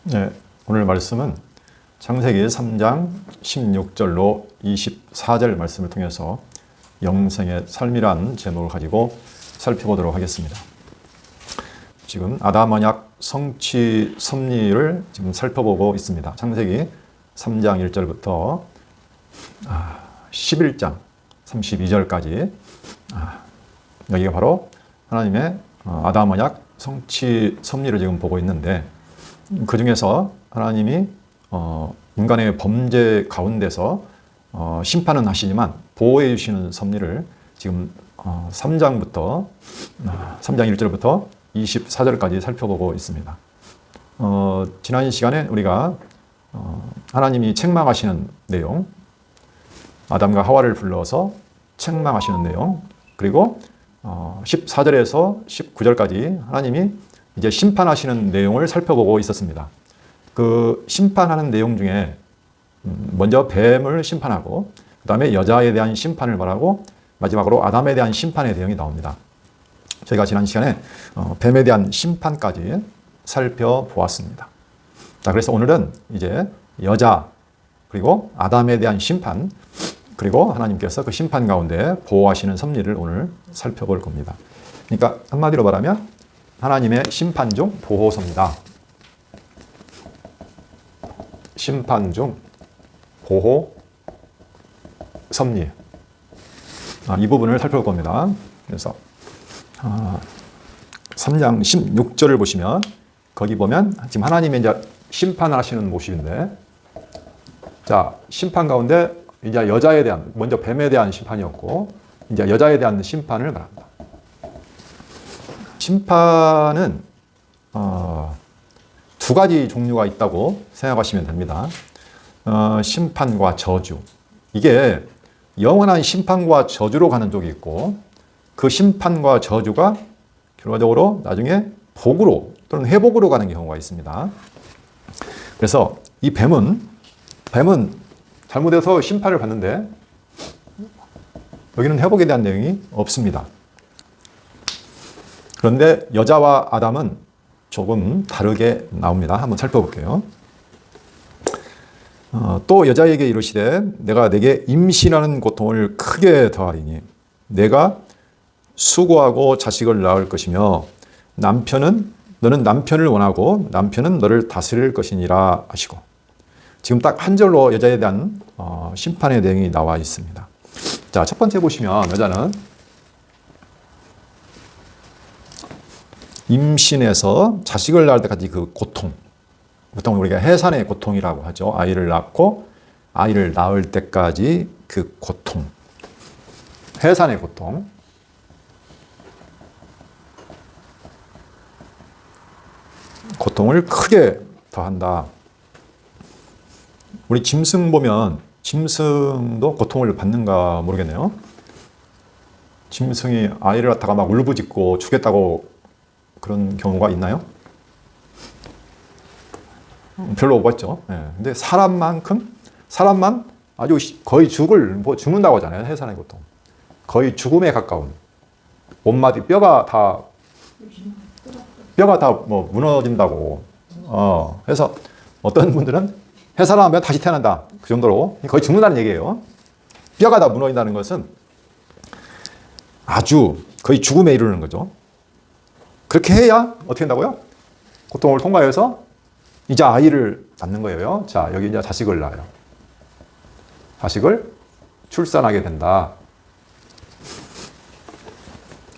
네, 오늘 말씀은 창세기 3장 16절로 24절 말씀을 통해서 영생의 삶이란 제목을 가지고 살펴보도록 하겠습니다. 지금 아담 언약 성취 섭리를 지금 살펴보고 있습니다. 창세기 3장 1절부터 11장 32절까지 여기가 바로 하나님의 아담 언약 성취 섭리를 지금 보고 있는데, 그 중에서 하나님이 인간의 범죄 가운데서 심판은 하시지만 보호해 주시는 섭리를 지금 3장 1절부터 24절까지 살펴보고 있습니다. 지난 시간에 우리가 하나님이 책망하시는 내용, 아담과 하와를 불러서 책망하시는 내용, 그리고 14절에서 19절까지 하나님이 이제 심판하시는 내용을 살펴보고 있었습니다. 그 심판하는 내용 중에 먼저 뱀을 심판하고, 그 다음에 여자에 대한 심판을 말하고, 마지막으로 아담에 대한 심판의 내용이 나옵니다. 저희가 지난 시간에 뱀에 대한 심판까지 살펴보았습니다. 자, 그래서 오늘은 이제 여자 그리고 아담에 대한 심판, 그리고 하나님께서 그 심판 가운데 보호하시는 섭리를 오늘 살펴볼 겁니다. 그러니까 한마디로 말하면 하나님의 심판 중 보호섭니다. 심판 중 보호 섭리. 이 부분을 살펴볼 겁니다. 그래서 3장 16절을 보시면, 거기 보면 지금 하나님이 이제 심판을 하시는 모습인데, 자, 심판 가운데 이제 여자에 대한, 먼저 뱀에 대한 심판이었고, 이제 여자에 대한 심판을 말합니다. 심판은 두 가지 종류가 있다고 생각하시면 됩니다. 심판과 저주. 이게 영원한 심판과 저주로 가는 쪽이 있고, 그 심판과 저주가 결과적으로 나중에 복으로 또는 회복으로 가는 경우가 있습니다. 그래서 이 뱀은 잘못해서 심판을 받는데 여기는 회복에 대한 내용이 없습니다. 그런데 여자와 아담은 조금 다르게 나옵니다. 한번 살펴볼게요. 또 여자에게 이르시되 내가 내게 임신하는 고통을 크게 더하리니 내가 수고하고 자식을 낳을 것이며 너는 남편을 원하고 남편은 너를 다스릴 것이니라 하시고, 지금 딱 한 절로 여자에 대한 심판의 내용이 나와 있습니다. 자, 첫 번째 보시면 여자는 임신해서 자식을 낳을 때까지 그 고통, 보통 우리가 해산의 고통이라고 하죠. 아이를 낳고 아이를 낳을 때까지 그 고통, 해산의 고통. 고통을 크게 더한다. 우리 짐승 보면 짐승도 고통을 받는가 모르겠네요. 짐승이 아이를 갖다가 막 울부짖고 죽겠다고 그런 경우가 있나요? 별로 없죠. 근데 사람만 아주 거의 죽는다고 하잖아요. 해산의 고통. 거의 죽음에 가까운. 온마디 뼈가 다 무너진다고. 그래서 어떤 분들은 해산하면 다시 태어난다. 그 정도로 거의 죽는다는 얘기예요. 뼈가 다 무너진다는 것은 아주 거의 죽음에 이르는 거죠. 그렇게 해야 어떻게 된다고요? 고통을 통과해서 이제 아이를 낳는 거예요. 자, 여기 이제 자식을 낳아요. 자식을 출산하게 된다.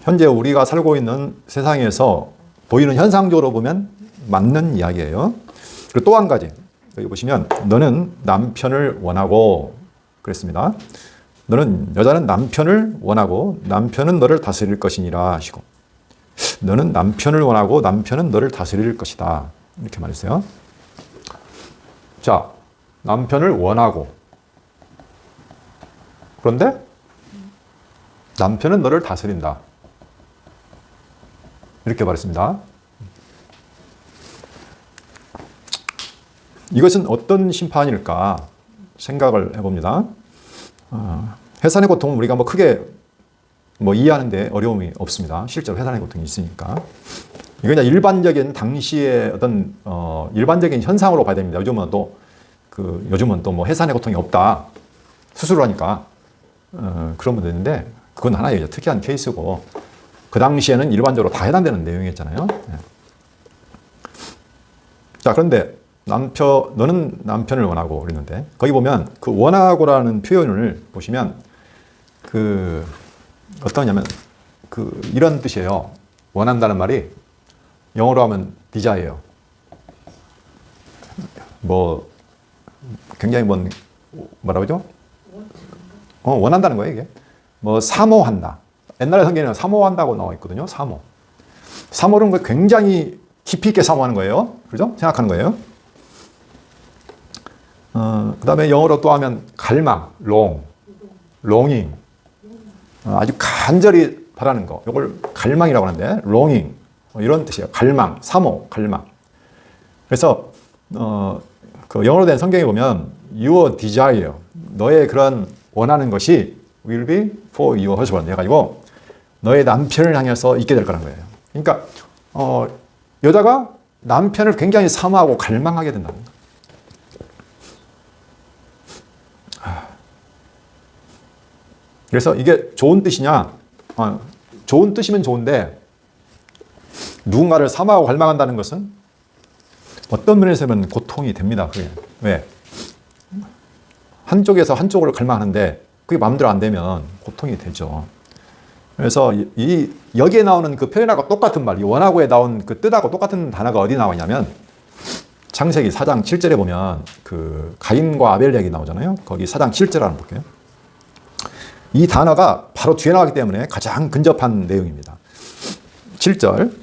현재 우리가 살고 있는 세상에서 보이는 현상적으로 보면 맞는 이야기예요. 그리고 또 한 가지, 여기 보시면 너는 남편을 원하고 그랬습니다. 여자는 남편을 원하고 남편은 너를 다스릴 것이니라 하시고, 너는 남편을 원하고 남편은 너를 다스릴 것이다. 이렇게 말했어요. 자, 남편을 원하고, 그런데 남편은 너를 다스린다. 이렇게 말했습니다. 이것은 어떤 심판일까 생각을 해봅니다. 해산의 고통은 우리가 크게 이해하는데 어려움이 없습니다. 실제로 해산의 고통이 있으니까. 이거 그냥 일반적인 당시의 어떤 일반적인 현상으로 봐야 됩니다. 요즘은 또 뭐 해산의 고통이 없다. 수술을 하니까 그런 분도 있는데 그건 하나의 특이한 케이스고 그 당시에는 일반적으로 다 해당되는 내용이었잖아요. 네. 자, 그런데 너는 남편을 원하고 그랬는데 거기 보면 그 원하고라는 표현을 보시면 어떠냐면 이런 뜻이에요. 원한다는 말이 영어로 하면 desire. 뭐 굉장히 뭐라고 하죠? 원한다는 거예요, 이게. 뭐 사모한다. 옛날에 성경에는 사모한다고 나와 있거든요. 사모는 거 굉장히 깊이 있게 사모하는 거예요. 그죠? 생각하는 거예요. 그 다음에 영어로 또 하면 갈망, longing. 아주 간절히 바라는 거. 이걸 갈망이라고 하는데, longing. 이런 뜻이에요. 갈망, 사모, 갈망. 그래서, 그 영어로 된 성경에 보면, your desire, 너의 그런 원하는 것이 will be for your husband 해가지고, 너의 남편을 향해서 있게 될 거라는 거예요. 그러니까, 여자가 남편을 굉장히 사모하고 갈망하게 된다는 거예요. 그래서 이게 좋은 뜻이냐? 좋은 뜻이면 좋은데 누군가를 사모하고 갈망한다는 것은 어떤 면에서 보면 고통이 됩니다. 그게. 왜? 한쪽에서 한쪽으로 갈망하는데 그게 마음대로 안 되면 고통이 되죠. 그래서 여기에 나오는 그 표현하고 똑같은 말, 이 원하고에 나온 그 뜻하고 똑같은 단어가 어디 나와 있냐면 창세기 4장 7절에 보면 그 가인과 아벨 얘기 나오잖아요. 거기 4장 7절 한번 볼게요. 이 단어가 바로 뒤에 나가기 때문에 가장 근접한 내용입니다. 7절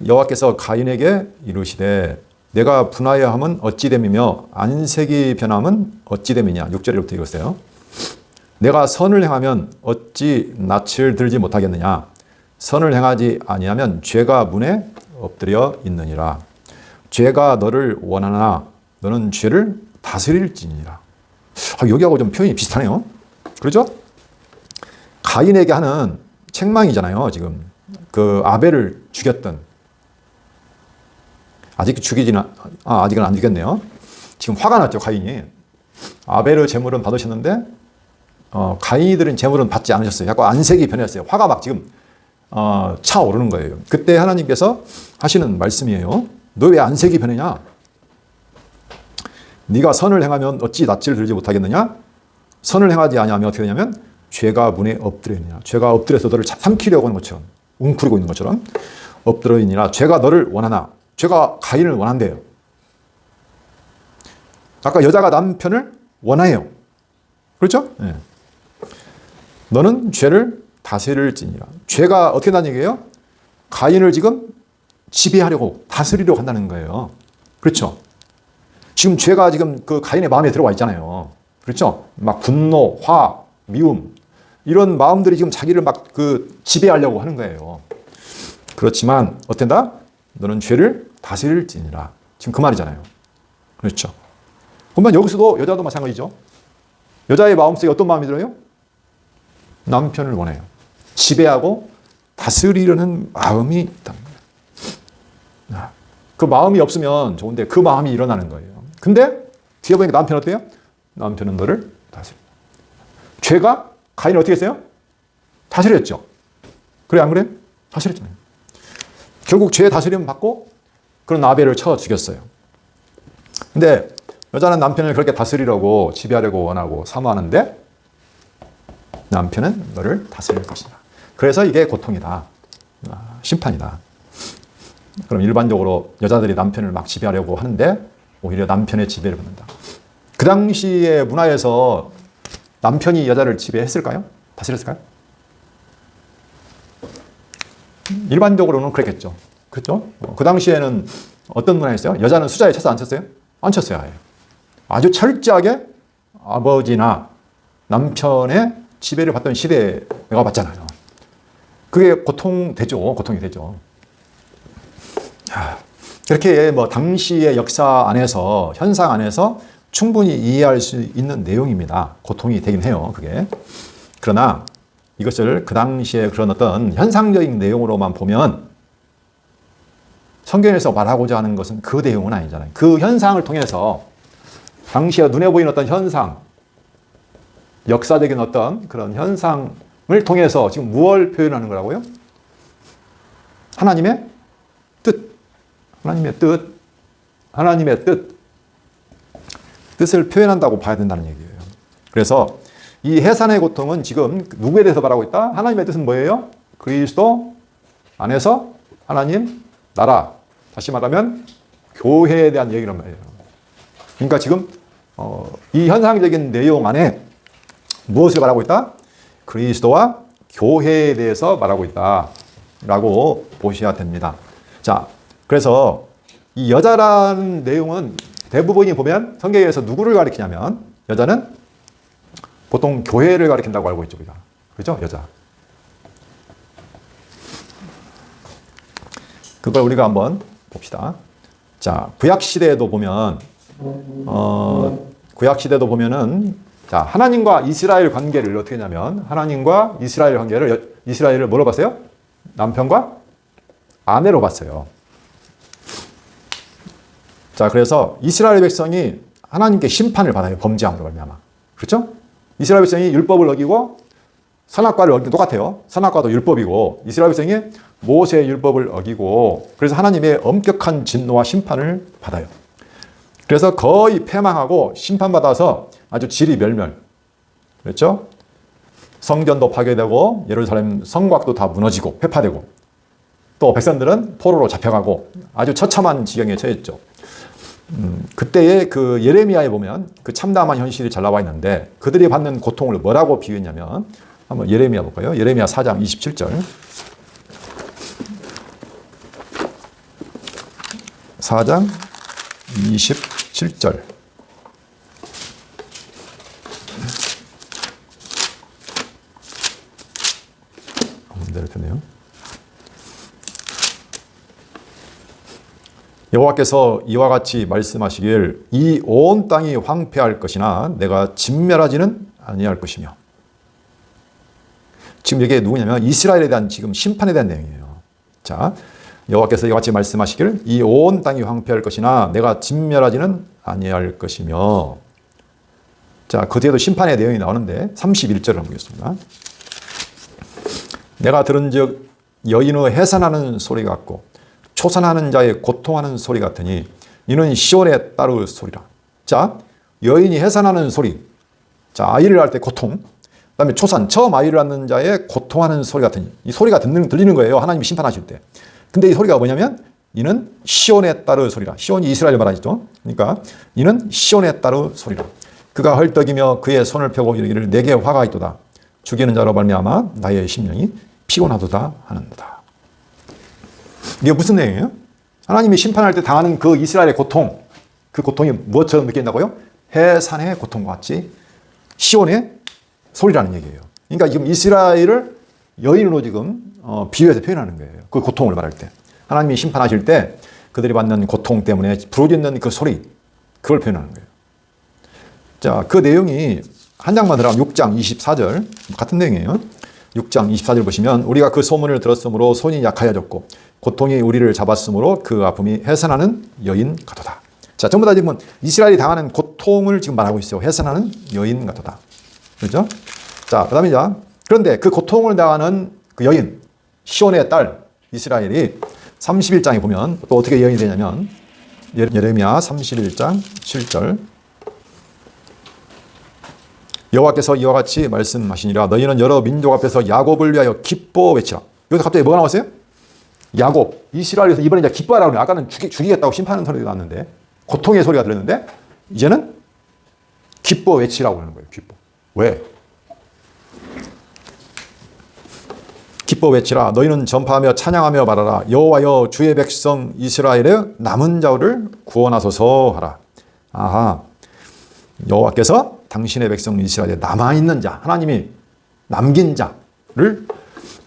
여호와께서 가인에게 이르시되 내가 분하여 함은 어찌 됨이며 안색이 변함은 어찌 됨이냐. 6절부터 읽었어요. 내가 선을 행하면 어찌 낯을 들지 못하겠느냐. 선을 행하지 아니하면 죄가 문에 엎드려 있느니라. 죄가 너를 원하나 너는 죄를 다스릴지니라. 여기하고 좀 표현이 비슷하네요. 그렇죠? 가인에게 하는 책망이잖아요. 지금 그 아벨을 죽였던, 아직은 안 죽였네요. 지금 화가 났죠. 가인이 아벨의 제물은 받으셨는데 가인이들은 제물은 받지 않으셨어요. 약간 안색이 변했어요. 화가 막 지금 차오르는 거예요. 그때 하나님께서 하시는 말씀이에요. 너 왜 안색이 변하냐? 네가 선을 행하면 어찌 낯을 들지 못하겠느냐? 선을 행하지 아니하면 어떻게 되냐면 죄가 문에 엎드려 있느냐. 죄가 엎드려서 너를 삼키려고 하는 것처럼, 웅크리고 있는 것처럼 엎드려 있느냐. 죄가 너를 원하나. 죄가 가인을 원한대요. 아까 여자가 남편을 원해요. 그렇죠? 네. 너는 죄를 다스릴지니라. 죄가 어떻게 된다는 얘기예요? 가인을 지금 지배하려고, 다스리려고 한다는 거예요. 그렇죠? 지금 죄가 지금 그 가인의 마음에 들어와 있잖아요. 그렇죠? 막 분노, 화, 미움 이런 마음들이 지금 자기를 막 지배하려고 하는 거예요. 그렇지만 어떤다? 너는 죄를 다스릴지니라. 지금 그 말이잖아요. 그렇죠? 그러면 여기서도 여자도 마찬가지죠. 여자의 마음속에 어떤 마음이 들어요? 남편을 원해요. 지배하고 다스리려는 마음이 있다. 그 마음이 없으면 좋은데 그 마음이 일어나는 거예요. 근데 뒤에 보니까 남편 어때요? 남편은 너를 다스려. 죄가 가인을 어떻게 했어요? 다스렸죠. 그래 안 그래? 다스렸잖아요. 결국 죄의 다스림 받고 그런 아벨을 쳐 죽였어요. 근데 여자는 남편을 그렇게 다스리려고 지배하려고 원하고 사모하는데 남편은 너를 다스릴 것이다. 그래서 이게 고통이다. 심판이다. 그럼 일반적으로 여자들이 남편을 막 지배하려고 하는데 오히려 남편의 지배를 받는다. 그 당시의 문화에서 남편이 여자를 지배했을까요? 다스렸을까요? 일반적으로는 그랬겠죠. 그렇죠? 그 당시에는 어떤 문화였어요? 여자는 수자에 쳐서 안 쳤어요? 안 쳤어요. 아예. 아주 철저하게 아버지나 남편의 지배를 받던 시대가 맞잖아요. 그게 고통이 되죠. 이렇게 뭐 당시의 역사 안에서, 현상 안에서 충분히 이해할 수 있는 내용입니다. 고통이 되긴 해요, 그게. 그러나 이것을 그 당시에 그런 어떤 현상적인 내용으로만 보면 성경에서 말하고자 하는 것은 그 내용은 아니잖아요. 그 현상을 통해서 당시에 눈에 보이는 어떤 현상, 역사적인 어떤 그런 현상을 통해서 지금 무엇을 표현하는 거라고요? 하나님의 뜻, 하나님의 뜻, 하나님의 뜻을 표현한다고 봐야 된다는 얘기예요. 그래서 이 해산의 고통은 지금 누구에 대해서 말하고 있다? 하나님의 뜻은 뭐예요? 그리스도 안에서 하나님 나라. 다시 말하면 교회에 대한 얘기란 말이에요. 그러니까 지금 이 현상적인 내용 안에 무엇을 말하고 있다? 그리스도와 교회에 대해서 말하고 있다라고 보셔야 됩니다. 자, 그래서 이 여자라는 내용은 대부분이 보면 성경에서 누구를 가리키냐면 여자는 보통 교회를 가리킨다고 알고 있죠, 우리가. 그렇죠? 여자. 그걸 우리가 한번 봅시다. 자, 구약 시대에도 보면 구약 시대도 보면은 자, 하나님과 이스라엘 관계를 어떻게 했냐면 하나님과 이스라엘 관계를 이스라엘을 뭐로 봤어요? 남편과 아내로 봤어요. 자, 그래서 이스라엘 백성이 하나님께 심판을 받아요. 범죄함으로 말미암아. 그렇죠? 이스라엘 백성이 율법을 어기고 선악과를 어기고 똑같아요. 선악과도 율법이고 이스라엘 백성이 모세의 율법을 어기고 그래서 하나님의 엄격한 진노와 심판을 받아요. 그래서 거의 패망하고 심판받아서 아주 질이 멸멸. 그렇죠? 성전도 파괴되고 예루살렘 성곽도 다 무너지고 회파되고 또 백성들은 포로로 잡혀가고 아주 처참한 지경에 처했죠. 그때의 그 예레미야에 보면 그 참담한 현실이 잘 나와 있는데 그들이 받는 고통을 뭐라고 비유했냐면 한번 예레미야 볼까요? 예레미야 4장 27절. 4장 27절. 문제를 폈네요. 여호와께서 이와 같이 말씀하시길 이 온 땅이 황폐할 것이나 내가 진멸하지는 아니할 것이며. 지금 이게 누구냐면 이스라엘에 대한 지금 심판에 대한 내용이에요. 자, 여호와께서 이와 같이 말씀하시길 이 온 땅이 황폐할 것이나 내가 진멸하지는 아니할 것이며. 자, 그 뒤에도 심판의 내용이 나오는데 31절을 한번 보겠습니다. 내가 들은즉 여인의 해산하는 소리 같고 초산하는 자의 고통하는 소리 같으니 이는 시온에 따르 소리라. 자, 여인이 해산하는 소리. 자, 아이를 낳을 때 고통. 그다음에 초산, 처음 아이를 낳는 자의 고통하는 소리 같으니 이 소리가 들리는 거예요. 하나님이 심판하실 때. 근데 이 소리가 뭐냐면 이는 시온에 따르 소리라. 시온이 이스라엘 말하죠. 그러니까 이는 시온에 따르 소리라. 그가 헐떡이며 그의 손을 펴고 이르기를 내게 화가 있도다. 죽이는 자로 말미암아 나의 심령이 피곤하도다 하는도다. 이게 무슨 내용이에요? 하나님이 심판할 때 당하는 그 이스라엘의 고통, 그 고통이 무엇처럼 느낀다고요? 해산의 고통과 같이 시온의 소리라는 얘기예요. 그러니까 지금 이스라엘을 여인으로 지금 비유해서 표현하는 거예요. 그 고통을 말할 때. 하나님이 심판하실 때 그들이 받는 고통 때문에 부르짖는 그 소리, 그걸 표현하는 거예요. 자, 그 내용이 한 장만 들어가면 6장 24절 같은 내용이에요. 6장 24절 보시면 우리가 그 소문을 들었으므로 손이 약하여졌고 고통이 우리를 잡았으므로 그 아픔이 해산하는 여인 같도다. 자, 전부 다 지금 이스라엘이 당하는 고통을 지금 말하고 있어요. 해산하는 여인 같도다. 그렇죠? 자, 그다음에 그런데 그 고통을 당하는 그 여인 시온의 딸 이스라엘이 31장에 보면 또 어떻게 여인이 되냐면 예레미야 31장 7절 여호와께서 이와 같이 말씀하시니라 너희는 여러 민족 앞에서 야곱을 위하여 기뻐 외치라. 여기서 갑자기 뭐가 나왔어요? 야곱, 이스라엘에서 이번에 이제 기뻐하라고 그래요. 아까는 죽이겠다고 심판하는 소리가 났는데 고통의 소리가 들렸는데 이제는 기뻐 외치라고 하는 거예요. 기뻐. 왜? 기뻐 외치라. 너희는 전파하며 찬양하며 말하라. 여호와여 주의 백성 이스라엘의 남은 자를 구원하소서 하라. 아하. 여호와께서 당신의 백성 이스라엘에 남아있는 자, 하나님이 남긴 자를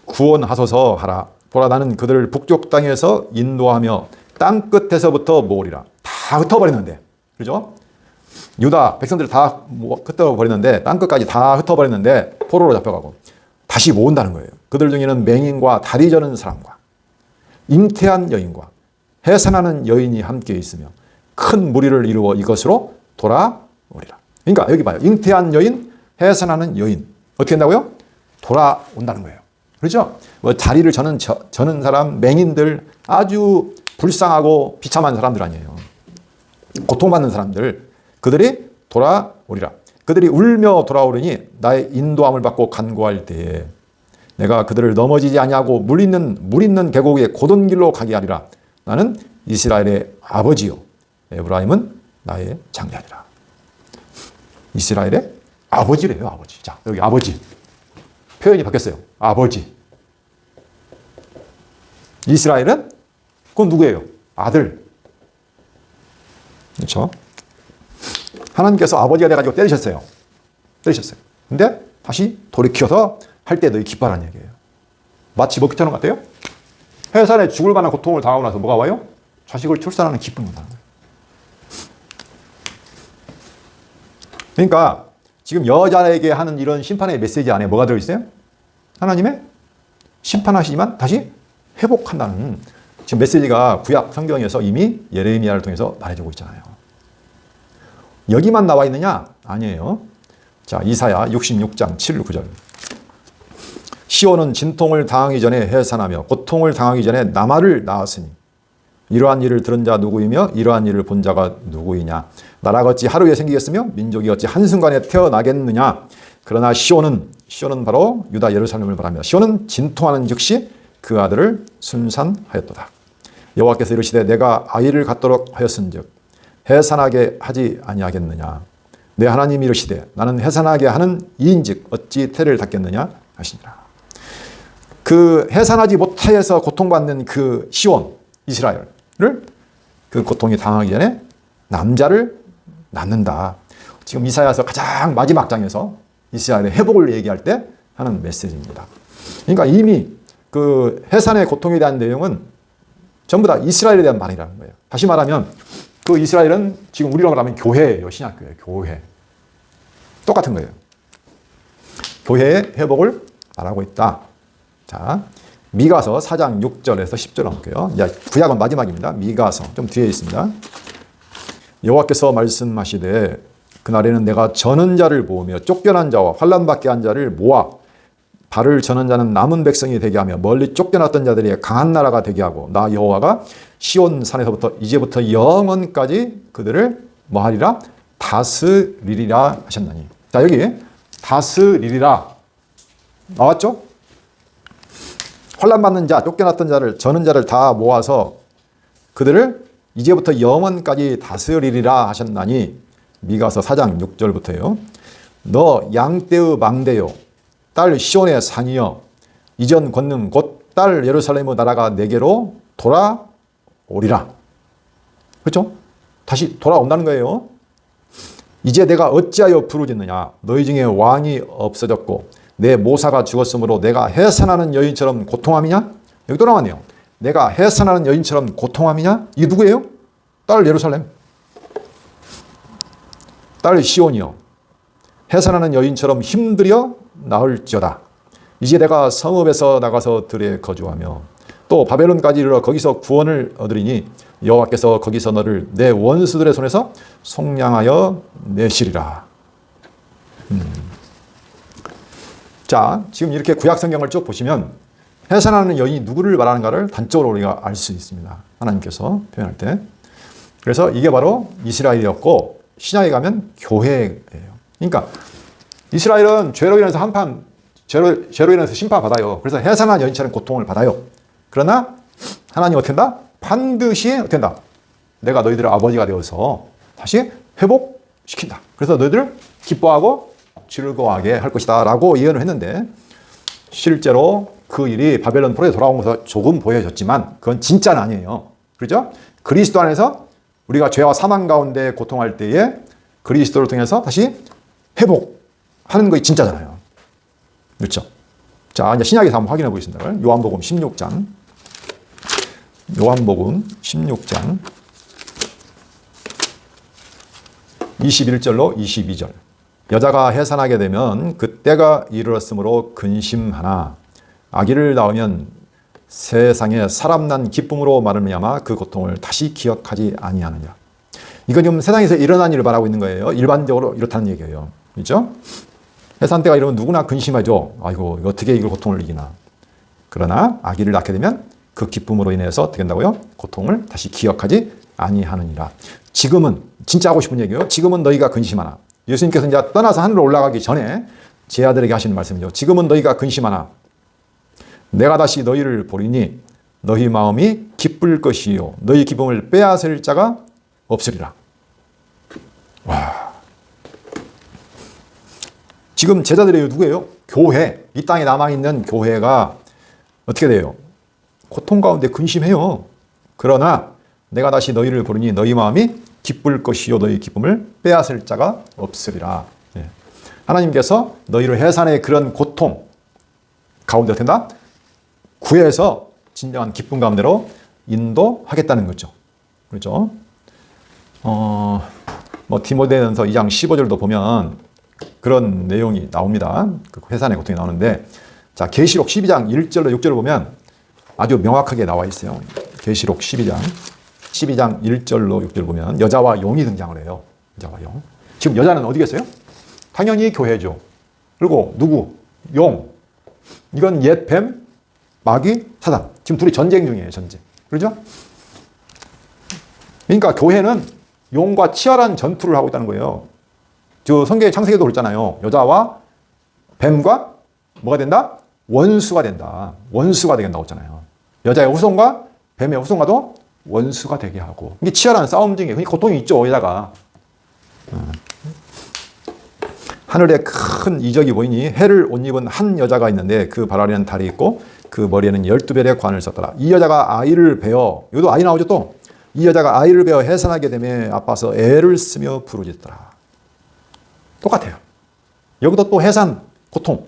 구원하소서 하라. 보라 나는 그들을 북쪽 땅에서 인도하며 땅 끝에서부터 모으리라. 다 흩어버렸는데, 그죠? 유다 백성들을 다 흩어버렸는데 땅 끝까지 다 흩어버렸는데 포로로 잡혀가고 다시 모은다는 거예요. 그들 중에는 맹인과 다리 저는 사람과 잉태한 여인과 해산하는 여인이 함께 있으며 큰 무리를 이루어 이것으로 돌아오리라. 그러니까 여기 봐요. 잉태한 여인, 해산하는 여인. 어떻게 한다고요? 돌아온다는 거예요. 그렇죠? 뭐 자리를 저는 사람, 맹인들, 아주 불쌍하고 비참한 사람들 아니에요. 고통받는 사람들, 그들이 돌아오리라. 그들이 울며 돌아오르니 나의 인도함을 받고 간구할 때에 내가 그들을 넘어지지 아니하고 물 있는 계곡의 곧은 길로 가게 하리라. 나는 이스라엘의 아버지요 에브라임은 나의 장자니라. 이스라엘의 아버지래요. 아버지. 자, 여기 아버지 표현이 바뀌었어요. 아버지. 이스라엘은 그건 누구예요? 아들. 그렇죠? 하나님께서 아버지가 돼가지고 때리셨어요. 근데 다시 돌이켜서 할 때 너희 기뻐하라는 얘기예요. 마치 먹기처럼 같아요? 해산에 죽을 만한 고통을 당하고 나서 뭐가 와요? 자식을 출산하는 기쁨이 온다는 거예요. 그러니까 지금 여자에게 하는 이런 심판의 메시지 안에 뭐가 들어있어요? 하나님의 심판하시지만 다시 회복한다는 지금 메시지가 구약 성경에서 이미 예레미야를 통해서 말해주고 있잖아요. 여기만 나와 있느냐? 아니에요. 자, 이사야 66장 7, 9절. 시온은 진통을 당하기 전에 해산하며 고통을 당하기 전에 남아를 낳았으니 이러한 일을 들은 자 누구이며 이러한 일을 본 자가 누구이냐. 나라가 어찌 하루에 생기겠으며 민족이 어찌 한순간에 태어나겠느냐. 그러나 시온은 바로 유다 예루살렘을 말하며 시온은 진통하는 즉시 그 아들을 순산하였도다. 여호와께서 이르시되 내가 아이를 갖도록 하였은즉 해산하게 하지 아니하겠느냐. 내 하나님이 이르시되 나는 해산하게 하는 이인즉 어찌 태를 닫겠느냐 하시니라. 그 해산하지 못하여서 고통받는 그 시온 이스라엘을 그 고통이 당하기 전에 남자를 낳는다. 지금 이사야서 가장 마지막 장에서 이스라엘의 회복을 얘기할 때 하는 메시지입니다. 그러니까 이미 그 해산의 고통에 대한 내용은 전부 다 이스라엘에 대한 말이라는 거예요. 다시 말하면 그 이스라엘은 지금 우리로 말하면 교회예요. 신약교회. 교회. 똑같은 거예요. 교회의 회복을 말하고 있다. 자, 미가서 4장 6절에서 10절 볼게요. 구약은 마지막입니다. 미가서 좀 뒤에 있습니다. 여호와께서 말씀하시되 그날에는 내가 저는 자를 모으며 쫓겨난 자와 환난 받게 한 자를 모아 발을 저는 자는 남은 백성이 되게 하며 멀리 쫓겨났던 자들이 강한 나라가 되게 하고 나 여호와가 시온 산에서부터 이제부터 영원까지 그들을 뭐하리라? 다스리리라 하셨나니. 자, 여기 다스리리라 나왔죠? 환난받는 자, 쫓겨났던 자를, 저는 자를 다 모아서 그들을 이제부터 영원까지 다스리리라 하셨나니. 미가서 4장 6절부터요. 너 양떼의 망대요 딸 시온의 산이여 이전 권능 곧 딸 예루살렘의 나라가 내게로 돌아오리라. 그렇죠? 다시 돌아온다는 거예요. 이제 내가 어찌하여 부르짖느냐. 너희 중에 왕이 없어졌고 내 모사가 죽었으므로 내가 해산하는 여인처럼 고통함이냐? 여기 또 나왔네요. 내가 해산하는 여인처럼 고통함이냐? 이게 누구예요? 딸 예루살렘. 딸 시온이요. 해산하는 여인처럼 힘들여 나을지어다. 이제 내가 성읍에서 나가서 들에 거주하며 또 바벨론까지 이르러 거기서 구원을 얻으리니 여호와께서 거기서 너를 내 원수들의 손에서 속량하여 내시리라. 자, 지금 이렇게 구약 성경을 쭉 보시면 해산하는 여인이 누구를 말하는가를 단적으로 우리가 알 수 있습니다. 하나님께서 표현할 때. 그래서 이게 바로 이스라엘이었고 신약에 가면 교회예요. 그러니까 이스라엘은 죄로 인해서 죄로 인해서 심판받아요. 그래서 해산한 여인처럼 고통을 받아요. 그러나 하나님 어떻게 한다? 반드시 어떻게 한다? 내가 너희들의 아버지가 되어서 다시 회복시킨다. 그래서 너희들을 기뻐하고 즐거워하게 할 것이다 라고 예언을 했는데 실제로 그 일이 바벨론 포로에 돌아온 것으로 조금 보여졌지만 그건 진짜는 아니에요. 그렇죠? 그리스도 안에서 우리가 죄와 사망 가운데 고통할 때에 그리스도를 통해서 다시 회복하는 것이 진짜잖아요. 그렇죠? 자, 이제 신약에서 한번 확인해 보겠습니다. 요한복음 16장 21절로 22절. 여자가 해산하게 되면 그때가 이르렀으므로 근심하나 아기를 낳으면 세상에 사람 난 기쁨으로 말미암아 그 고통을 다시 기억하지 아니하느냐. 이건 지금 세상에서 일어난 일을 말하고 있는 거예요. 일반적으로 이렇다는 얘기예요. 그렇죠? 해산 때가 이러면 누구나 근심하죠. 아이고, 어떻게 이걸 고통을 이기나. 그러나 아기를 낳게 되면 그 기쁨으로 인해서 어떻게 된다고요? 고통을 다시 기억하지 아니하느니라. 지금은 진짜 하고 싶은 얘기예요. 지금은 너희가 근심하나. 예수님께서 이제 떠나서 하늘로 올라가기 전에 제 아들에게 하시는 말씀이죠. 지금은 너희가 근심하나 내가 다시 너희를 보리니 너희 마음이 기쁠 것이요 너희 기쁨을 빼앗을 자가 없으리라. 와. 지금 제자들이 누구예요? 교회. 이 땅에 남아있는 교회가 어떻게 돼요? 고통 가운데 근심해요. 그러나 내가 다시 너희를 보리니 너희 마음이 기쁠 것이요 너희 기쁨을 빼앗을 자가 없으리라. 예. 하나님께서 너희를 해산의 그런 고통 가운데 된다? 구해서 진정한 기쁨 가운데로 인도하겠다는 거죠. 그렇죠? 디모데전서 2장 15절도 보면 그런 내용이 나옵니다. 그 해산의 고통이 나오는데, 자, 계시록 12장 1절로 6절을 보면 아주 명확하게 나와 있어요. 계시록 12장 1절로 6절 보면 여자와 용이 등장을 해요. 여자와 용. 지금 여자는 어디겠어요? 당연히 교회죠. 그리고 누구? 용. 이건 옛 뱀, 마귀, 사단. 지금 둘이 전쟁 중이에요. 전쟁. 그렇죠? 그러니까 교회는 용과 치열한 전투를 하고 있다는 거예요. 저 성경의 창세기도 그랬잖아요. 여자와 뱀과 뭐가 된다? 원수가 된다. 원수가 되게 나왔잖아요. 여자의 후손과 뱀의 후손과도 원수가 되게 하고. 이게 치열한 싸움 중에 고통이 있죠. 여자가. 하늘에 큰 이적이 보이니 해를 옷 입은 한 여자가 있는데 그 발 아래는 달이 있고 그 머리에는 12별의 관을 썼더라. 이 여자가 아이를 베어, 이것도 아이 나오죠 또. 이 여자가 아이를 베어 해산하게 되며 아파서 애를 쓰며 부르짖더라. 똑같아요. 여기도 또 해산, 고통.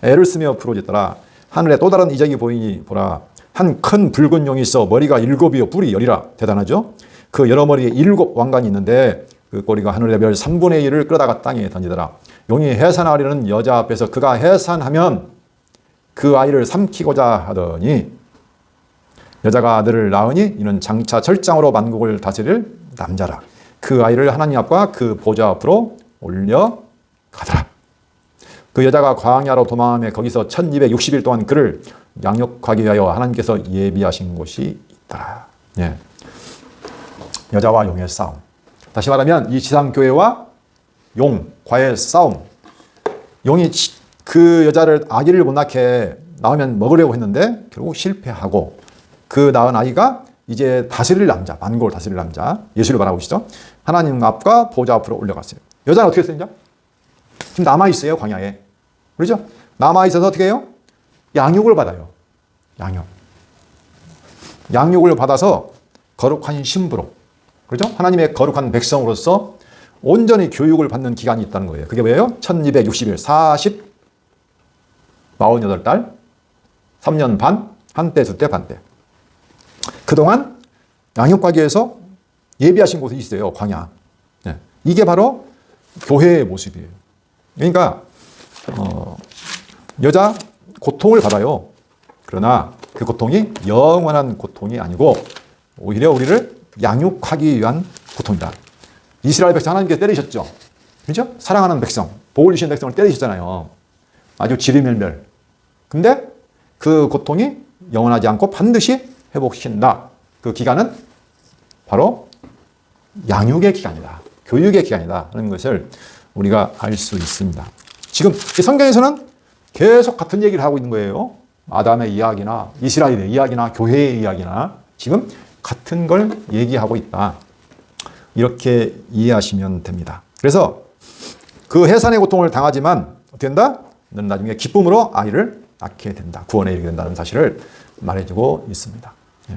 애를 쓰며 부르짖더라. 하늘에 또 다른 이적이 보이니 보라. 한 큰 붉은 용이 있어 머리가 7이요 뿔이 10이라. 대단하죠? 그 여러 머리에 7 왕관이 있는데 그 꼬리가 하늘의 별 3분의 1을 끌어다가 땅에 던지더라. 용이 해산하려는 여자 앞에서 그가 해산하면 그 아이를 삼키고자 하더니 여자가 아들을 낳으니 이는 장차 철장으로 만국을 다스릴 남자라. 그 아이를 하나님 앞과 그 보좌 앞으로 올려가더라. 그 여자가 광야로 도망하며 거기서 1260일 동안 그를 양육하기 위하여 하나님께서 예비하신 곳이 있다. 예. 여자와 용의 싸움. 다시 말하면 이 지상교회와 용과의 싸움. 용이 그 여자를 아기를 못 낳게 낳으면 먹으려고 했는데 결국 실패하고 그 낳은 아이가 이제 다스릴 남자, 만국을 다스릴 남자, 예수를 말하고 있죠. 하나님 앞과 보좌 앞으로 올라갔어요. 여자는 어떻게 했어요? 지금 남아있어요, 광야에. 그렇죠? 남아있어서 어떻게 해요? 양육을 받아요. 양육을 받아서 거룩한 신부로. 그렇죠? 하나님의 거룩한 백성으로서 온전히 교육을 받는 기간이 있다는 거예요. 그게 뭐예요? 1260일, 48달, 3년 반, 한때, 두때, 반때. 그동안 양육하기 위해서 예비하신 곳이 있어요. 광야. 네. 이게 바로 교회의 모습이에요. 그러니까 여자 고통을 받아요. 그러나 그 고통이 영원한 고통이 아니고 오히려 우리를 양육하기 위한 고통이다. 이스라엘 백성 하나님께서 때리셨죠. 그렇죠? 사랑하는 백성, 복을 주신 백성을 때리셨잖아요. 아주 지리멸멸. 근데 그 고통이 영원하지 않고 반드시 회복시킨다. 그 기간은 바로 양육의 기간이다. 교육의 기간이다. 하는 것을 우리가 알 수 있습니다. 지금 성경에서는 계속 같은 얘기를 하고 있는 거예요. 아담의 이야기나 이스라엘의 이야기나 교회의 이야기나 지금 같은 걸 얘기하고 있다. 이렇게 이해하시면 됩니다. 그래서 그 해산의 고통을 당하지만 어떻게 된다? 너는 나중에 기쁨으로 아이를 낳게 된다. 구원에 이르게 된다는 사실을 말해주고 있습니다. 예.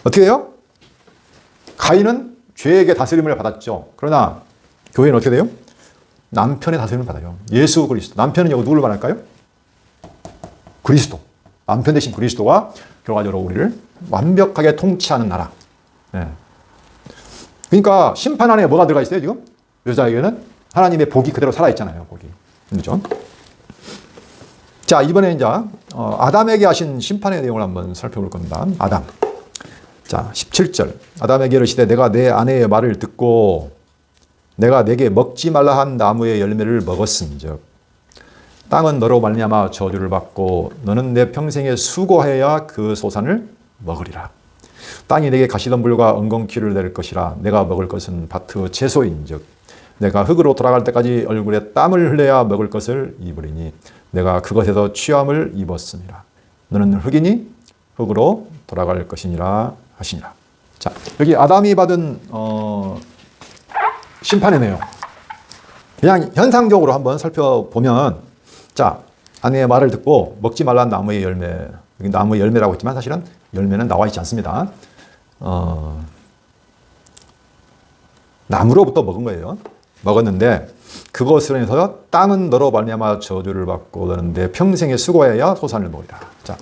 어떻게 해요? 가인은 죄에게 다스림을 받았죠. 그러나 교회는 어떻게 돼요? 남편의 다스림을 받아요. 예수 그리스도. 남편은 여기 누구를 말할까요? 그리스도. 남편 대신 그리스도가 결과적으로 우리를 완벽하게 통치하는 나라. 예. 그러니까 심판 안에 뭐가 들어가 있어요, 지금? 여자에게는 하나님의 복이 그대로 살아있잖아요, 복이. 그렇죠? 자, 이번에 이제 아담에게 하신 심판의 내용을 한번 살펴볼 겁니다. 아담. 자, 17절. 아담에게 이르시되 내가 내 아내의 말을 듣고 내가 내게 먹지 말라 한 나무의 열매를 먹었은즉 땅은 너로 말미암아 저주를 받고 너는 내 평생에 수고하여야 그 소산을 먹으리라. 땅이 내게 가시덤불과 엉겅퀴를 낼 것이라. 내가 먹을 것은 밭의 채소인즉 내가 흙으로 돌아갈 때까지 얼굴에 땀을 흘려야 먹을 것을 입으리니 내가 그것에서 취함을 입었습니다. 너는 흙이니 흙으로 돌아갈 것이니라 하시니라. 자, 여기 아담이 받은 심판의 내용. 그냥 현상적으로 한번 살펴보면, 자, 아내의 말을 듣고 먹지 말란 나무의 열매, 여기 나무의 열매라고 했지만 사실은 열매는 나와 있지 않습니다. 나무로부터 먹은 거예요. 먹었는데 그것으로 인해서 땅은 너로 말미암아 저주를 받고 너는 내 평생에 수고해야 소산을 먹으리라. 자,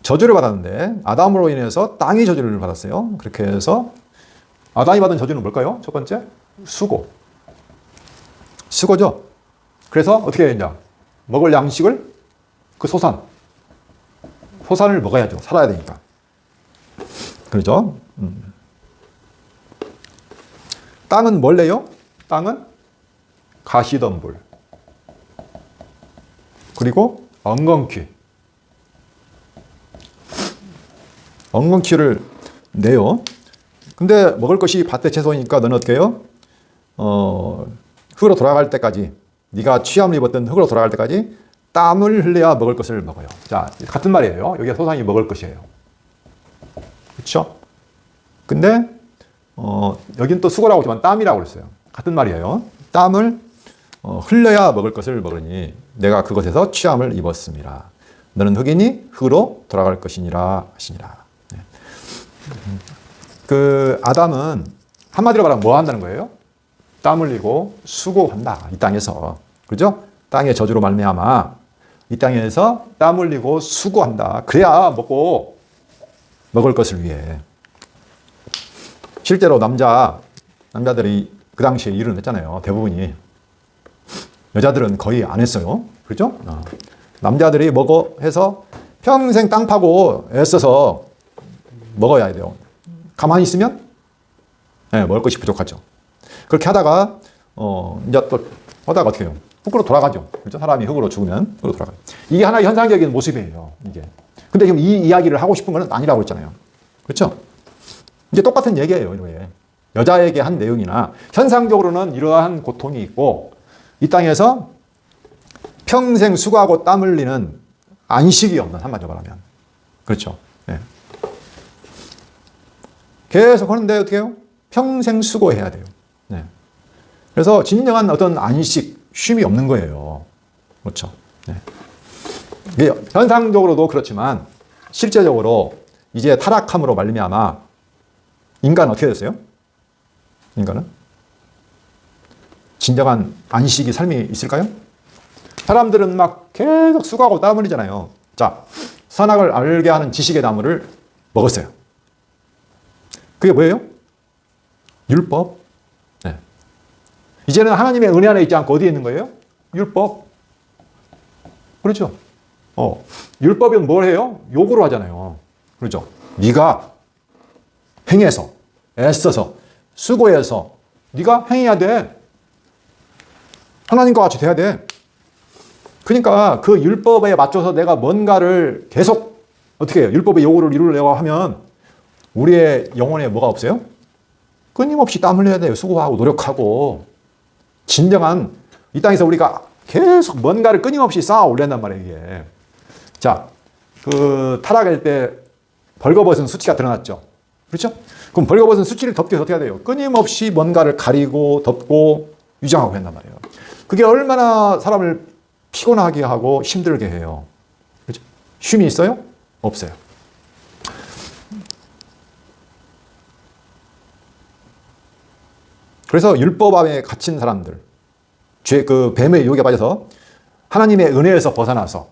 저주를 받았는데 아담으로 인해서 땅이 저주를 받았어요. 그렇게 해서 아담이 받은 저주는 뭘까요? 첫 번째, 수고죠. 그래서 어떻게 해야 되냐? 먹을 양식을 그 소산을 먹어야죠. 살아야 되니까. 그렇죠? 땅은 뭘래요? 땅은 가시덤불. 그리고 엉겅퀴를 내요. 근데 먹을 것이 밭의 채소이니까 너는 어떻게 해요? 흙으로 돌아갈 때까지, 네가 취함을 입었던 흙으로 돌아갈 때까지 땀을 흘려야 먹을 것을 먹어요. 자, 같은 말이에요. 여기가 소산이 먹을 것이에요. 그렇죠? 근데 여긴 또 수고라고 하지만 땀이라고 그랬어요. 같은 말이에요. 땀을 흘려야 먹을 것을 먹으니 내가 그것에서 취함을 입었습니다. 너는 흙이니 흙으로 돌아갈 것이니라 하시니라. 네. 그 아담은 한마디로 말하면 뭐 한다는 거예요? 땀 흘리고 수고한다. 이 땅에서. 그죠? 땅의 저주로 말미암아 이 땅에서 땀 흘리고 수고한다. 그래야 먹을 것을 위해. 실제로 남자들이 그 당시에 일을 했잖아요. 대부분이. 여자들은 거의 안 했어요. 그렇죠? 남자들이 해서 평생 땅 파고 애써서 먹어야 돼요. 가만히 있으면 먹을 것이 부족하죠. 그렇게 하다가 이제 또 하다가 어떻게 해요? 흙으로 돌아가죠. 그렇죠? 사람이 흙으로 죽으면 흙으로 돌아가요. 이게 하나의 현상적인 모습이에요. 이게. 근데 지금 이 이야기를 하고 싶은 건 아니라고 했잖아요. 그렇죠? 이제 똑같은 얘기예요. 이게. 여자에게 한 내용이나 현상적으로는 이러한 고통이 있고 이 땅에서 평생 수고하고 땀 흘리는 안식이 없는, 한마디로 말하면. 그렇죠. 네. 계속 하는데 어떻게 해요? 평생 수고해야 돼요. 네. 그래서 진정한 어떤 안식, 쉼이 없는 거예요. 그렇죠. 네. 이게 현상적으로도 그렇지만 실제적으로 이제 타락함으로 말미암아 인간은 어떻게 됐어요? 인간은? 진정한 안식이 삶이 있을까요? 사람들은 막 계속 수고하고 땀 흘리잖아요. 자, 선악을 알게 하는 지식의 나무를 먹었어요. 그게 뭐예요? 율법. 네. 이제는 하나님의 은혜 안에 있지 않고 어디에 있는 거예요? 율법. 그렇죠? 율법은 뭘 해요? 요구를 하잖아요. 그렇죠? 네가 행해서, 애써서, 수고해서 네가 행해야 돼. 하나님과 같이 돼야 돼. 그러니까 그 율법에 맞춰서 내가 뭔가를 계속 어떻게 해요? 율법의 요구를 이루려고 하면 우리의 영혼에 뭐가 없어요? 끊임없이 땀 흘려야 돼요. 수고하고 노력하고. 진정한 이 땅에서 우리가 계속 뭔가를 끊임없이 쌓아 올린단 말이에요. 이게. 자, 그 타락할 때 벌거벗은 수치가 드러났죠. 그렇죠? 그럼 벌거벗은 수치를 덮기 위해서 어떻게 해야 돼요? 끊임없이 뭔가를 가리고 덮고 유장하고 한단 말이에요. 그게 얼마나 사람을 피곤하게 하고 힘들게 해요. 그렇죠? 쉼이 있어요? 없어요. 그래서 율법 안에 갇힌 사람들, 그 뱀의 유혹에 빠져서 하나님의 은혜에서 벗어나서,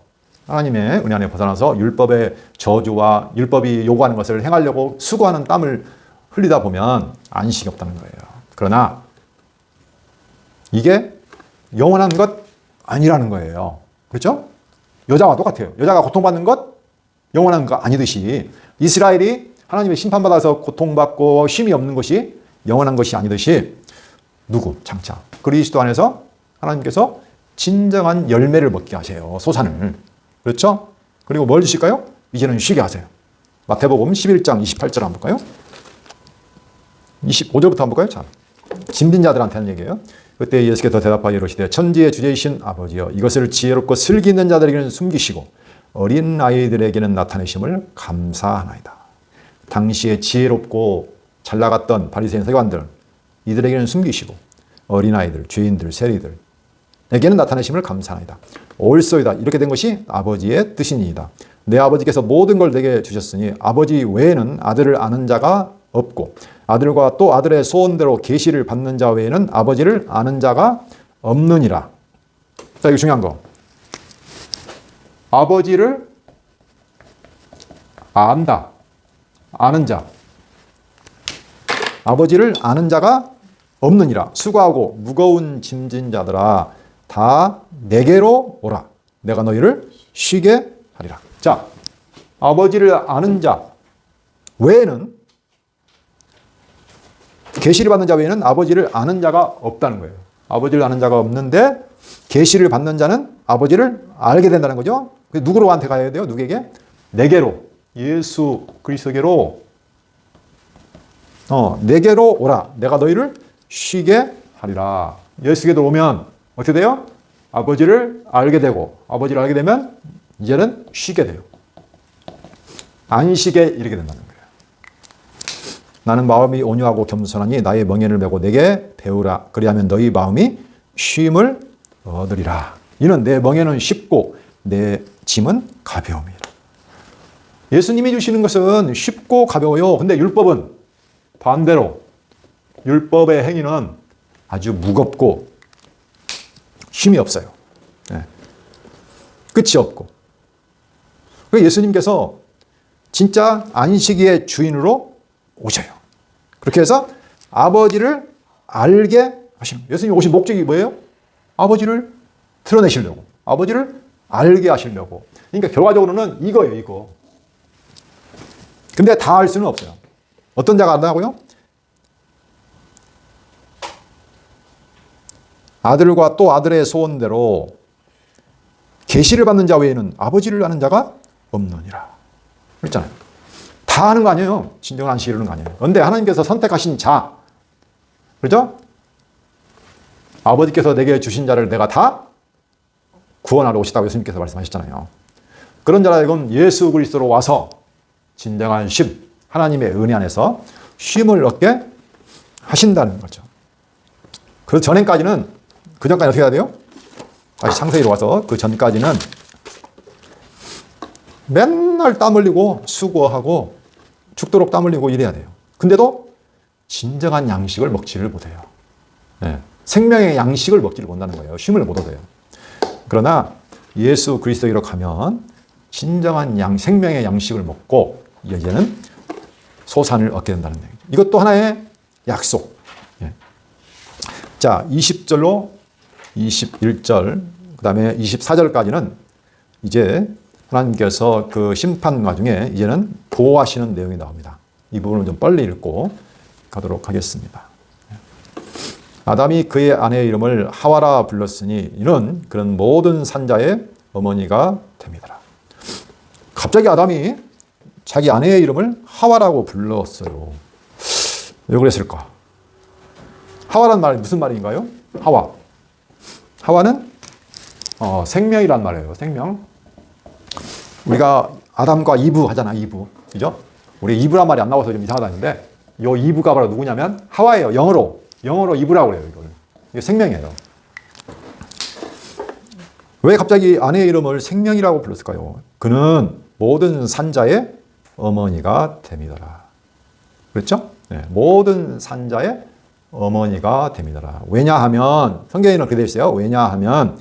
하나님의 은혜 안에 벗어나서 율법의 저주와 율법이 요구하는 것을 행하려고 수고하는 땀을 흘리다 보면 안식이 없다는 거예요. 그러나 이게 영원한 것 아니라는 거예요. 그렇죠? 여자와 똑같아요. 여자가 고통받는 것 영원한 거 아니듯이 이스라엘이 하나님의 심판받아서 고통받고 쉼이 없는 것이 영원한 것이 아니듯이 누구? 장차 그리스도 안에서 하나님께서 진정한 열매를 먹게 하세요. 소산을. 그렇죠? 그리고 뭘 주실까요? 이제는 쉬게 하세요. 마태복음 11장 28절 한번 볼까요? 25절부터 한번 볼까요? 자, 짐진 자들한테 하는 얘기예요. 그때 예수께서 대답하여 이르시되 천지의 주제이신 아버지여 이것을 지혜롭고 슬기 있는 자들에게는 숨기시고 어린 아이들에게는 나타내심을 감사하나이다. 당시에 지혜롭고 잘 나갔던 바리새인 서기관들 이들에게는 숨기시고 어린아이들, 죄인들, 세리들에게는 나타내심을 감사하나이다. 옳소이다. 이렇게 된 것이 아버지의 뜻이니이다. 내 아버지께서 모든 걸 내게 주셨으니 아버지 외에는 아들을 아는 자가 없고 아들과 또 아들의 소원대로 계시를 받는 자 외에는 아버지를 아는 자가 없느니라. 자, 이거 중요한 거. 아버지를 안다. 아는 자. 아버지를 아는 자가 없느니라. 수고하고 무거운 짐진 자들아 다 내게로 오라. 내가 너희를 쉬게 하리라. 자, 아버지를 아는 자 외에는 계시를 받는 자 외에는 아버지를 아는 자가 없다는 거예요. 아버지를 아는 자가 없는데 계시를 받는 자는 아버지를 알게 된다는 거죠. 누구로한테 가야 돼요? 누구에게? 내게로. 예수 그리스도께로. 내게로 오라. 내가 너희를 쉬게 하리라. 예수께로 오면 어떻게 돼요? 아버지를 알게 되고 아버지를 알게 되면 이제는 쉬게 돼요. 안식에 이르게 된다는 거예요. 나는 마음이 온유하고 겸손하니 나의 멍에를 메고 내게 배우라. 그리하면 너희 마음이 쉼을 얻으리라. 이는 내 멍에는 쉽고 내 짐은 가벼움이라. 예수님이 주시는 것은 쉽고 가벼워요. 근데 율법은 반대로 율법의 행위는 아주 무겁고 힘이 없어요. 네. 끝이 없고. 예수님께서 진짜 안식일의 주인으로 오셔요. 그렇게 해서 아버지를 알게 하시는 거예요. 예수님 오신 목적이 뭐예요? 아버지를 드러내시려고. 아버지를 알게 하시려고. 그러니까 결과적으로는 이거예요, 이거. 근데 다 알 수는 없어요. 어떤 자가 안다고요? 아들과 또 아들의 소원대로 계시를 받는 자 외에는 아버지를 아는 자가 없느니라. 그랬잖아요. 다 아는 거 아니에요. 진정한 안식을 이루는 거 아니에요. 그런데 하나님께서 선택하신 자, 그렇죠? 아버지께서 내게 주신 자를 내가 다 구원하러 오시다고 예수님께서 말씀하셨잖아요. 그런 자라 하여금 예수 그리스도로 와서 진정한 쉼, 하나님의 은혜 안에서 쉼을 얻게 하신다는 거죠. 그 전까지는 어떻게 해야 돼요? 다시 창세기로 와서 그 전까지는 맨날 땀 흘리고 수고하고 죽도록 땀 흘리고 이래야 돼요. 근데도 진정한 양식을 먹지를 못해요. 네. 생명의 양식을 먹지를 못한다는 거예요. 쉼을 못 얻어요. 그러나 예수 그리스도로 가면 진정한 생명의 양식을 먹고 이제는 소산을 얻게 된다는 얘기죠. 이것도 하나의 약속. 예. 자, 20절로 21절, 그 다음에 24절까지는 이제 하나님께서 그 심판 와중에 이제는 보호하시는 내용이 나옵니다. 이 부분을 좀 빨리 읽고 가도록 하겠습니다. 아담이 그의 아내의 이름을 하와라 불렀으니 이는 그런 모든 산자의 어머니가 됩니다. 갑자기 아담이 자기 아내의 이름을 하와라고 불렀어요. 왜 그랬을까? 하와란 말이 무슨 말인가요? 하와. 하와는 생명이란 말이에요. 생명. 우리가 아담과 이브 하잖아. 이브. 그죠? 우리 이브란 말이 안 나와서 좀 이상하다는데 이 이브가 바로 누구냐면 하와예요. 영어로 이브라고 그래요. 이게 생명이에요. 왜 갑자기 아내의 이름을 생명이라고 불렀을까요? 그는 모든 산자의 어머니가 됩니다. 그렇죠? 네, 모든 산자의 어머니가 됩니다. 왜냐하면 성경에는 그렇게 되어 있어요. 왜냐하면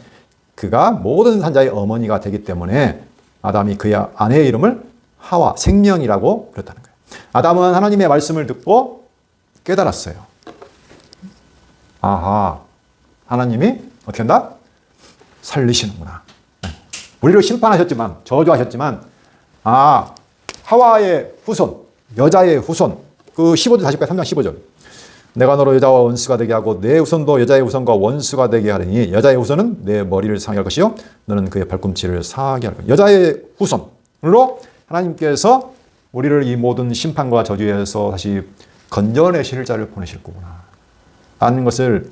그가 모든 산자의 어머니가 되기 때문에 아담이 그의 아내의 이름을 하와, 생명이라고 불렀다는 거예요. 아담은 하나님의 말씀을 듣고 깨달았어요. 아하, 하나님이 어떻게 한다? 살리시는구나. 우리를 심판하셨지만, 저주하셨지만, 하와의 후손, 여자의 후손, 그 15절 다시 볼까요? 3장 15절. 내가 너로 여자와 원수가 되게 하고 내 후손도 여자의 후손과 원수가 되게 하리니 여자의 후손은 내 머리를 상하게 할 것이요 너는 그의 발꿈치를 상하게 할 것이요. 여자의 후손으로 하나님께서 우리를 이 모든 심판과 저주에서 다시 건져내실 자를 보내실 거구나 라는 것을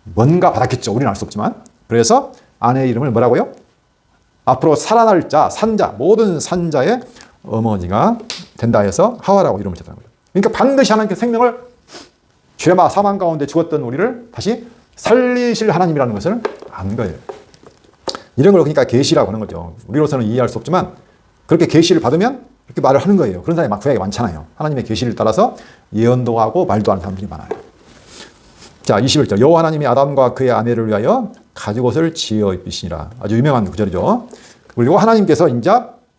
뭔가 받았겠죠. 우리는 알 수 없지만. 그래서 아내의 이름을 뭐라고요? 앞으로 살아날 자, 산자, 모든 산자의 어머니가 된다 해서 하와라고 이름을 지었다는 거예요. 그러니까 반드시 하나님께 생명을 죄와 사망 가운데 죽었던 우리를 다시 살리실 하나님이라는 것을 안 거예요. 이런 걸 그러니까 계시라고 하는 거죠. 우리로서는 이해할 수 없지만 그렇게 계시를 받으면 그렇게 말을 하는 거예요. 그런 사람이 막 구약에 많잖아요. 하나님의 계시를 따라서 예언도 하고 말도 하는 사람들이 많아요. 자, 21절. 여호와 하나님이 아담과 그의 아내를 위하여 가죽옷을 지어 입히시니라. 아주 유명한 구절이죠. 그리고 하나님께서 이제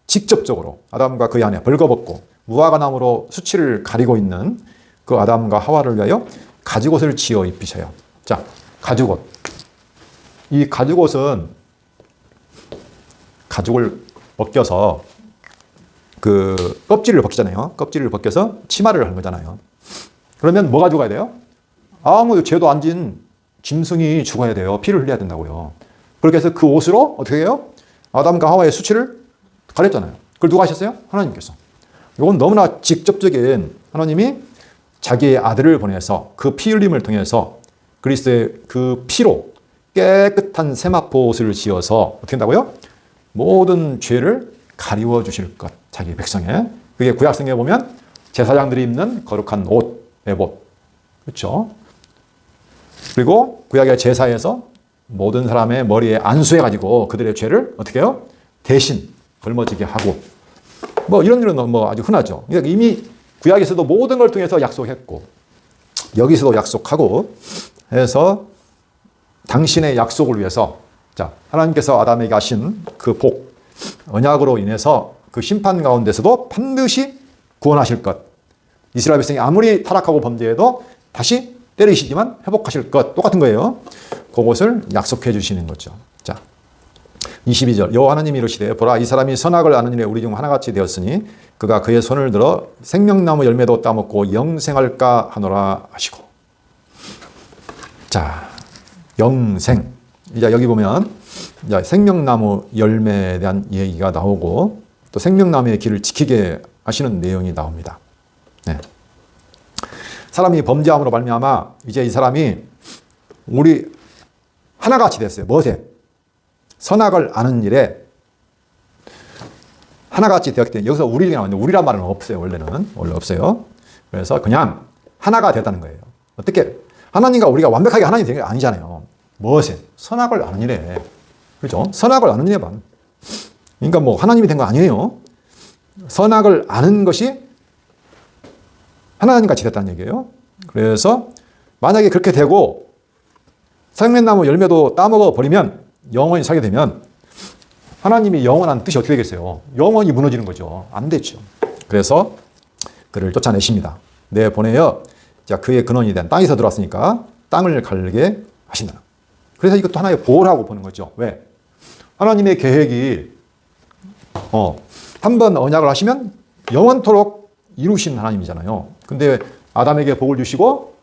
직접적으로 아담과 그의 아내 벌거벗고 무화과나무로 수치를 가리고 있는 그 아담과 하와를 위하여 가죽옷을 지어 입히셔요. 자, 가죽옷. 이 가죽옷은 가죽을 벗겨서 그 껍질을 벗기잖아요. 껍질을 벗겨서 치마를 하는 거잖아요. 그러면 뭐가 죽어야 돼요? 아무 죄도 안 진 짐승이 죽어야 돼요. 피를 흘려야 된다고요. 그렇게 해서 그 옷으로 어떻게 해요? 아담과 하와의 수치를 가렸잖아요. 그걸 누가 하셨어요? 하나님께서. 이건 너무나 직접적인 하나님이 자기의 아들을 보내서 그 피 흘림을 통해서 그리스도의 그 피로 깨끗한 세마포 옷을 지어서 어떻게 한다고요? 모든 죄를 가리워 주실 것. 자기 백성에. 그게 구약성경에 보면 제사장들이 입는 거룩한 옷, 에봇. 그렇죠? 그리고 구약의 제사에서 모든 사람의 머리에 안수해가지고 그들의 죄를 어떻게 해요? 대신 걸머지게 하고 뭐 이런 일은 뭐 아주 흔하죠. 그러니까 이미 구약에서도 모든 걸 통해서 약속했고 여기서도 약속하고 해서 당신의 약속을 위해서 자 하나님께서 아담에게 하신 그 복 언약으로 인해서 그 심판 가운데서도 반드시 구원하실 것. 이스라엘 백성이 아무리 타락하고 범죄해도 다시 때리시지만 회복하실 것. 똑같은 거예요. 그것을 약속해 주시는 거죠. 자, 22절. 여호와 하나님이 이르시되 보라 이 사람이 선악을 아는 일에 우리 중 하나같이 되었으니 그가 그의 손을 들어 생명나무 열매도 따먹고 영생할까 하노라 하시고. 자, 영생. 이제 여기 보면 이제 생명나무 열매에 대한 얘기가 나오고 또 생명나무의 길을 지키게 하시는 내용이 나옵니다. 네. 사람이 범죄함으로 말미암아 이제 이 사람이 우리 하나같이 됐어요. 무엇에? 선악을 아는 일에 하나같이 되었기 때문에 여기서 우리가 나왔는데 우리란 말은 없어요. 원래 없어요. 그래서 그냥 하나가 됐다는 거예요. 어떻게? 하나님과 우리가 완벽하게 하나님이 된 게 아니잖아요. 무엇에? 선악을 아는 일에. 그렇죠? 선악을 아는 일에만. 그러니까 뭐 하나님이 된 거 아니에요. 선악을 아는 것이 하나님 같이 됐다는 얘기예요. 그래서 만약에 그렇게 되고 생명나무 열매도 따먹어 버리면 영원히 살게 되면 하나님이 영원한 뜻이 어떻게 되겠어요? 영원히 무너지는 거죠. 안 되죠. 그래서 그를 쫓아내십니다. 내보내어 자 그의 근원이 된 땅에서 들어왔으니까 땅을 갈게 하신다. 그래서 이것도 하나의 보호라고 보는 거죠. 왜? 하나님의 계획이 한 번 언약을 하시면 영원토록 이루신 하나님이잖아요. 근데 아담에게 복을 주시고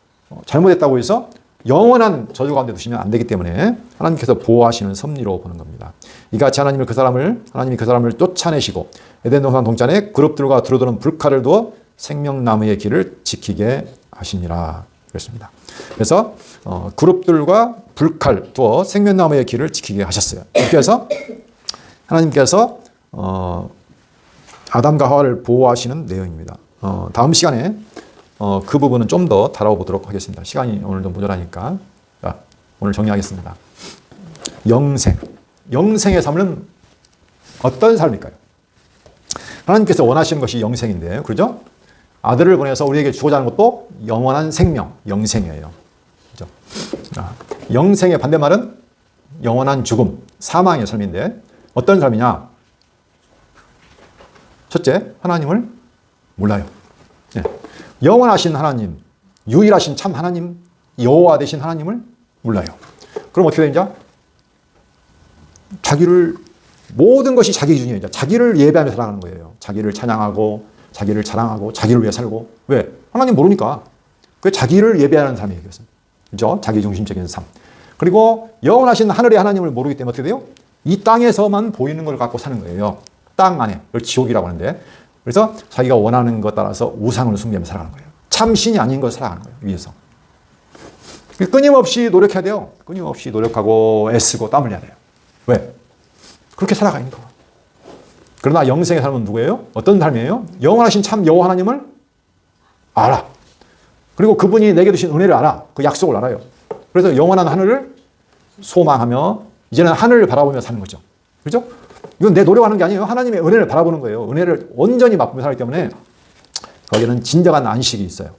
잘못했다고 해서 영원한 저주 가운데 두시면 안 되기 때문에 하나님께서 보호하시는 섭리로 보는 겁니다. 이같이 하나님이 그 사람을 쫓아내시고 에덴 동산 동산에 그룹들과 들어드는 불칼을 두어 생명나무의 길을 지키게 하시니라 그랬습니다. 그래서 그룹들과 불칼 두어 생명나무의 길을 지키게 하셨어요. 그래서 하나님께서 아담과 하와를 보호하시는 내용입니다. 다음 시간에 그 부분은 좀 더 다뤄보도록 하겠습니다. 시간이 오늘 좀 모자라니까. 자, 오늘 정리하겠습니다. 영생. 영생의 삶은 어떤 삶일까요? 하나님께서 원하시는 것이 영생인데, 그죠? 아들을 보내서 우리에게 주고자 하는 것도 영원한 생명, 영생이에요. 그죠? 영생의 반대말은 영원한 죽음, 사망의 삶인데, 어떤 삶이냐? 첫째, 하나님을 몰라요. 네. 영원하신 하나님, 유일하신 참 하나님, 여호와 되신 하나님을 몰라요. 그럼 어떻게 되냐? 자기를 모든 것이 자기 기준이에요. 자기를 예배하며 살아가는 거예요. 자기를 찬양하고 자기를 자랑하고 자기를 위해 살고. 왜? 하나님 모르니까. 그 자기를 예배하는 삶이에요. 그죠? 자기 중심적인 삶. 그리고 영원하신 하늘의 하나님을 모르기 때문에 어떻게 돼요? 이 땅에서만 보이는 걸 갖고 사는 거예요. 땅 안에. 이걸 지옥이라고 하는데. 그래서 자기가 원하는 것 따라서 우상을 숭배하며 살아가는 거예요. 참신이 아닌 걸 살아가는 거예요. 위에서. 끊임없이 노력해야 돼요. 끊임없이 노력하고 애쓰고 땀 흘려야 돼요. 왜? 그렇게 살아가니까. 그러나 영생의 삶은 누구예요? 어떤 삶이에요? 영원하신 참 여호와 하나님을 알아. 그리고 그분이 내게 주신 은혜를 알아. 그 약속을 알아요. 그래서 영원한 하늘을 소망하며 이제는 하늘을 바라보며 사는 거죠. 그렇죠? 이건 내 노력하는 게 아니에요. 하나님의 은혜를 바라보는 거예요. 은혜를 온전히 맛보며 살기 때문에 거기는 진정한 안식이 있어요.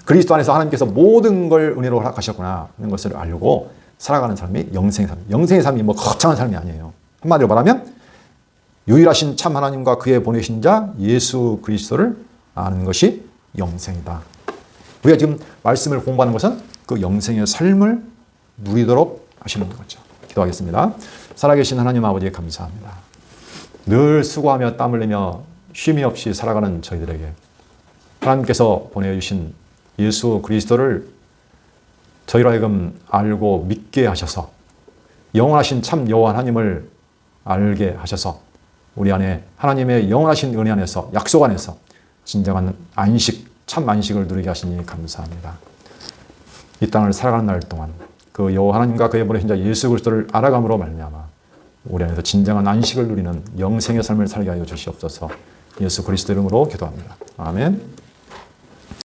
그리스도 안에서 하나님께서 모든 걸 은혜로 허락하셨구나 하는 것을 알고 살아가는 삶이 영생의 삶. 영생의 삶이 뭐 거창한 삶이 아니에요. 한마디로 말하면 유일하신 참 하나님과 그의 보내신 자 예수 그리스도를 아는 것이 영생이다. 우리가 지금 말씀을 공부하는 것은 그 영생의 삶을 누리도록 하시는 거죠. 기도하겠습니다. 살아계신 하나님 아버지 감사합니다. 늘 수고하며 땀 흘리며 쉼이 없이 살아가는 저희들에게 하나님께서 보내주신 예수 그리스도를 저희로 하여금 알고 믿게 하셔서 영원하신 참 여호와 하나님을 알게 하셔서 우리 안에 하나님의 영원하신 은혜 안에서 약속 안에서 진정한 안식, 참 안식을 누리게 하시니 감사합니다. 이 땅을 살아가는 날 동안 그 여호와 하나님과 그의 보내신 자 예수 그리스도를 알아감으로 말미암아 우리 안에서 진정한 안식을 누리는 영생의 삶을 살게 하여 주시옵소서. 예수 그리스도 이름으로 기도합니다. 아멘.